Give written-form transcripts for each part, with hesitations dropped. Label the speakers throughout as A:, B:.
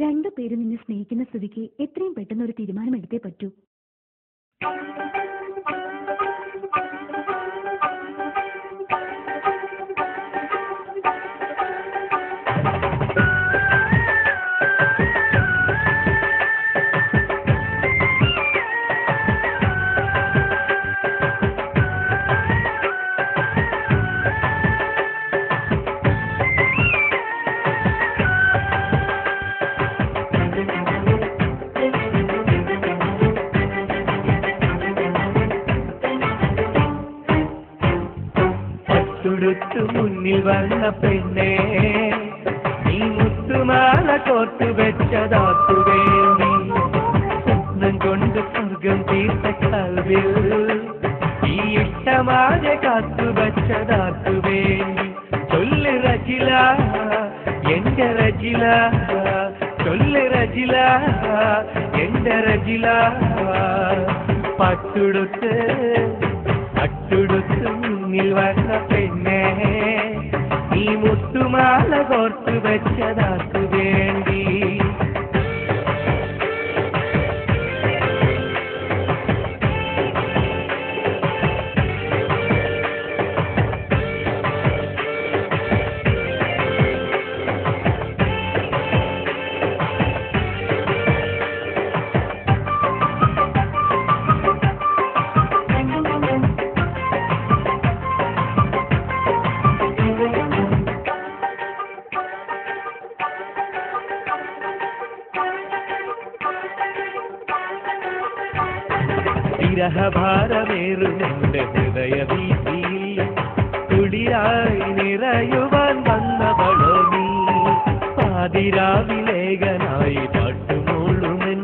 A: രണ്ടുപേരും നിന്നെ സ്നേഹിക്കുന്ന സ്ഥിതിക്ക് എത്രയും പെട്ടെന്ന് ഒരു തീരുമാനം എടുത്തേ പറ്റൂ.
B: മുന്നിൽ വന്ന പെണ്ണേ, നീ മുത്തുമാല കോർത്തു വെച്ചതാക്കു വേണ്ടി, സ്വപ്നം കൊണ്ട് സ്വർഗം തീർത്ത കൽവിൽ ഈ ഇഷ്ടമാകെ കാത്തു വെച്ചതാക്കു വേണ്ടി. ചൊല്ല് റജില, എന്റെ റജില, ചൊല്ല് റജില, എന്റെ റജില. പട്ടുടുത്ത് മുന്നിൽ വന്ന പെണ്ണേ, ഈ മുത്തുമാല കോർത്തു വെച്ചതാക്കു വേണ്ടി. വിരഹഭാരമേറുമെന്റെ ഹൃദയവീതിയിൽ കുളിരായി നിറയുവാൻ വന്നവളോ നീ. പാതിരാവിലേകനായി പാട്ടുമൂളുമെൻ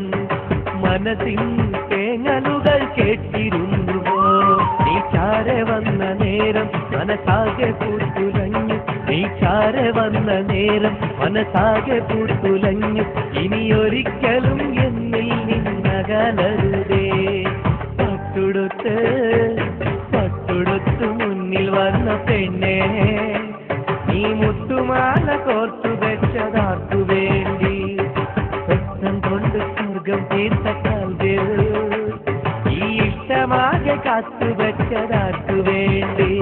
B: മനസ്സിൻ തേങ്ങലുകൾ കേട്ടിരുന്നുവോ. നീ ചാരെ വന്ന നേരം മനസ്സാകെ പൂത്തുലഞ്ഞു, നീ ചാരെ വന്ന നേരം മനസ്സാകെ പൂത്തുലഞ്ഞു. ഇനിയൊരിക്കലും എന്നിൽ നിന്നകലരുതേ. പട്ടുടുത്ത് മുന്നിൽ വന്ന പെണ്ണേ, നീ മുത്തുമാല കോർത്തു വെച്ചതാക്കു വേണ്ടി, സ്വപ്നം കൊണ്ട് സ്വർഗം തീർത്ത കൽവിൽ ഈ ഇഷ്ടമാകെ കാത്തു വെച്ചതാക്കു വേണ്ടി.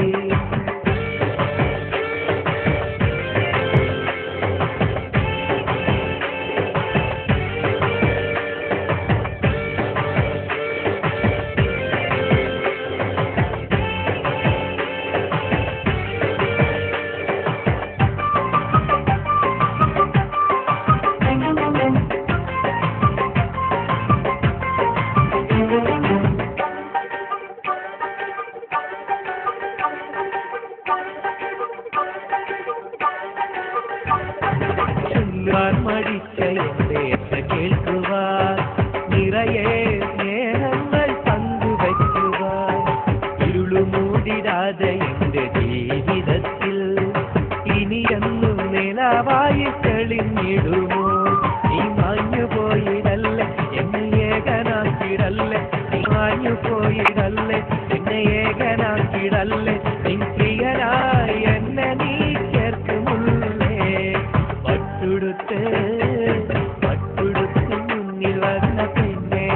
B: മടിച്ച എന്റെ കേൾക്കുവാൻ, നിറയെ സ്നേഹങ്ങൾ പങ്കുവയ്ക്കുവാൻ, ഇരുളുമൂടിടാതെ എന്റെ ജീവിതത്തിൽ ഇനിയെന്നും നിലവായി തെളിഞ്ഞിടുമോ. നീ മാഞ്ഞുപോയിടല്ലേ എന്നെ ഏകനാക്കിടല്ലേ, നീ മാഞ്ഞുപോയിടല്ലേ എന്നെ ഏകനാക്കിടല്ലേ. നിൻ പ്രിയനായി എന്നെ നീ ചേർക്കുമുള്ളേ. പട്ടുടുത്ത് മുന്നിൽ വന്ന പെണ്ണേ,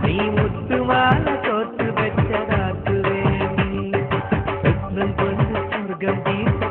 B: നീ മുത്തുമാല കോർത്തു വെച്ചതാക്കു വേണ്ടി, സ്വപ്നം കൊണ്ട് സ്വർഗം തീർത്ത